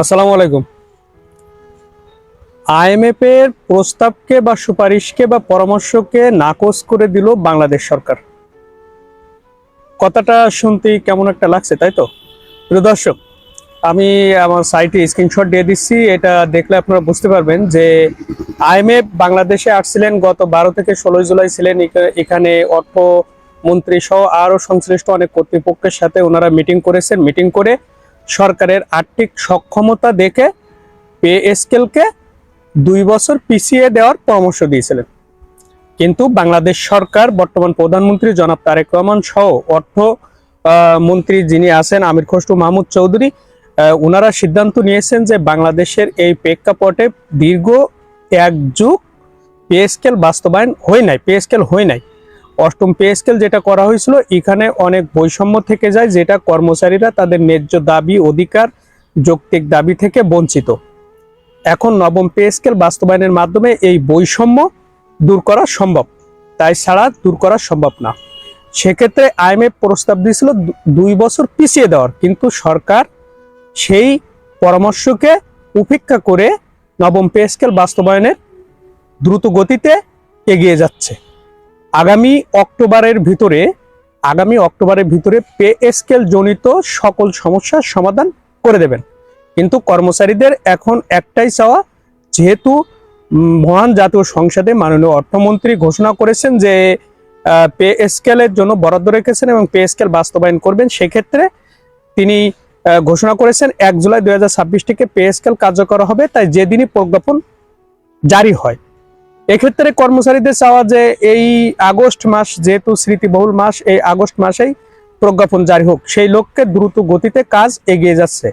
আসসালামু আলাইকুম। আইএমএফ এর প্রস্তাবকে বা সুপারিশকে বা পরামর্শকে নাকচ করে দিল বাংলাদেশ সরকার। কথাটা শুনতে কেমন একটা লাগছে, তাই তো? প্রিয় দর্শক, আমি আমার সাইটে স্ক্রিনশট দিয়ে দিচ্ছি। এটা দেখলে আপনারা বুঝতে পারবেন যে আইএমএফ বাংলাদেশে আসছিলেন গত 12 থেকে 16 জুলাই ছিলেন এখানে অর্থমন্ত্রী সহ আরও সংশ্লিষ্ট অনেক কর্তৃপক্ষের সাথে ওনারা মিটিং করেছেন। মিটিং করে সরকারের আর্থিক সক্ষমতা দেখে পে স্কেলকে 2 বছর পিছিয়ে দেওয়ার পরামর্শ দিয়েছিলেন। কিন্তু বাংলাদেশ সরকার বর্তমান প্রধানমন্ত্রী জনাব তারেক রহমান সহ অর্থ মন্ত্রী যিনি আছেন আমির খসরু মাহমুদ চৌধুরী, ওনারা সিদ্ধান্ত নিয়েছেন যে বাংলাদেশের এই প্রেক্ষাপটে দীর্ঘ 1 যুগ পে স্কেল বাস্তবায়ন হয় নাই। অষ্টম পে স্কেল যেটা করা হয়েছিল, এখানে অনেক বৈষম্য থেকে যায়, যেটা কর্মচারীরা তাদের ন্যায্য দাবি অধিকার যৌক্তিক দাবি থেকে বঞ্চিত। এখন নবম পে স্কেল বাস্তবায়নের মাধ্যমে এই বৈষম্য দূর করা সম্ভব, তাই ছাড়া দূর করা সম্ভব না। সেক্ষেত্রে আইএমএফ প্রস্তাব দিয়েছিল 2 বছর পিছিয়ে দেওয়ার, কিন্তু সরকার সেই পরামর্শকে উপেক্ষা করে নবম পে স্কেল বাস্তবায়নের দ্রুত গতিতে এগিয়ে যাচ্ছে। আগামী অক্টোবরের ভিতরে পে স্কেল জনিত সকল সমস্যার সমাধান করে দেবেন। কিন্তু কর্মচারীদের এখন একটাই চাওয়া, যেহেতু মহান জাতীয় সংসদে মাননীয় অর্থমন্ত্রী ঘোষণা করেছেন যে পে স্কেলের জন্য বরাদ্দ রেখেছেন এবং পে স্কেল বাস্তবায়ন করবেন, সেক্ষেত্রে তিনি ঘোষণা করেছেন 1 জুলাই 2026 থেকে পে স্কেল কার্যকর হবে। তাই যেদিনই প্রজ্ঞাপন জারি হয়, এক্ষেত্রে কর্মচারীদের চাওয়া যে এই আগস্ট মাস যেহেতু স্মৃতিবহুল মাস, এই আগস্ট মাসেই প্রজ্ঞাপন জারি হোক। সেই লক্ষ্যে দ্রুত গতিতে কাজ এগিয়ে যাচ্ছে।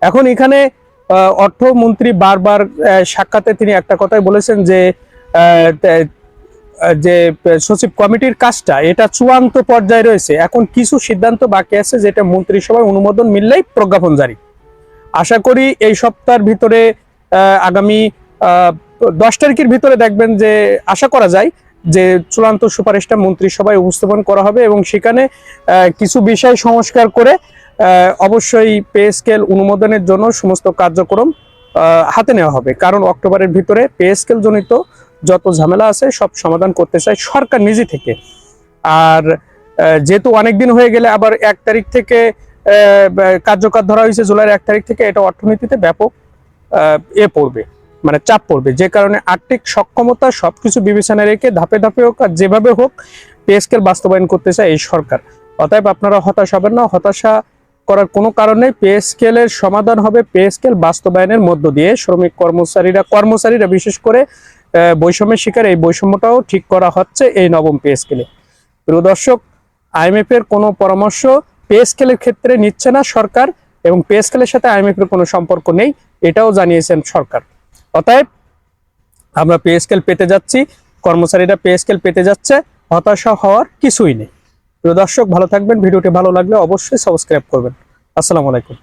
এখন এখানে অর্থমন্ত্রী বারবার সাক্ষাতে তিনি একটা কথাই বলেছেন যে সচিব কমিটির কাজটা এটা চূড়ান্ত পর্যায়ে রয়েছে, এখন কিছু সিদ্ধান্ত বাকি আছে যেটা মন্ত্রিসভায় অনুমোদন মিললেই প্রজ্ঞাপন জারি। আশা করি এই সপ্তাহের ভিতরে আগামী 10 তারিখের ভিতরে দেখবেন যে আশা করা যায় যে চূড়ান্ত সুপারিশটা মন্ত্রিসভায় উপস্থাপন করা হবে এবং সেখানে কিছু বিষয় সংস্কার করে অবশ্যই পে স্কেল অনুমোদনের জন্য সমস্ত কার্যক্রম হাতে নেওয়া হবে। কারণ অক্টোবরের ভিতরে পে স্কেল জনিত যত ঝামেলা আছে সব সমাধান করতে চায় সরকার নিজে থেকে। আর যেহেতু অনেকদিন হয়ে গেলে আবার 1 তারিখ থেকে কার্যকর ধরা হয়েছে, জুলাইয়ের 1 তারিখ থেকে, এটা অর্থনীতিতে ব্যাপক পড়বে, মানে চাপ পড়বে। যে কারণে আর্থিক সক্ষমতা সবকিছু বিবেচনায় রেখে ধাপে ধাপে হোক আর যেভাবে হোক পে স্কেল বাস্তবায়ন করতে চায় এই সরকার। অতএব আপনারা হতাশ হবেন না, হতাশা করার কোনো কারণ নেই। পে স্কেলের সমাধান হবে পে স্কেল বাস্তবায়নের মধ্য দিয়ে। শ্রমিক কর্মচারীরা বিশেষ করে বৈষম্যের শিকার, এই বৈষম্যটাও ঠিক করা হচ্ছে এই নবম পে স্কেলে। প্রিয় দর্শক, আইএমএফ এর কোনো পরামর্শ পে স্কেলের ক্ষেত্রে নিচ্ছে না সরকার, এবং পে স্কেলের সাথে আইএমএফ এর কোনো সম্পর্ক নেই, এটাও জানিয়েছেন সরকার। অতএব আমরা পে স্কেল পেতে যাচ্ছি, কর্মচারীরা পে স্কেল পেতে যাচ্ছে, হতাশা হওয়ার কিছুই নেই। প্রিয় দর্শক, ভালো থাকবেন। ভিডিওটি ভালো লাগলে অবশ্যই সাবস্ক্রাইব করবেন। আসসালামু আলাইকুম।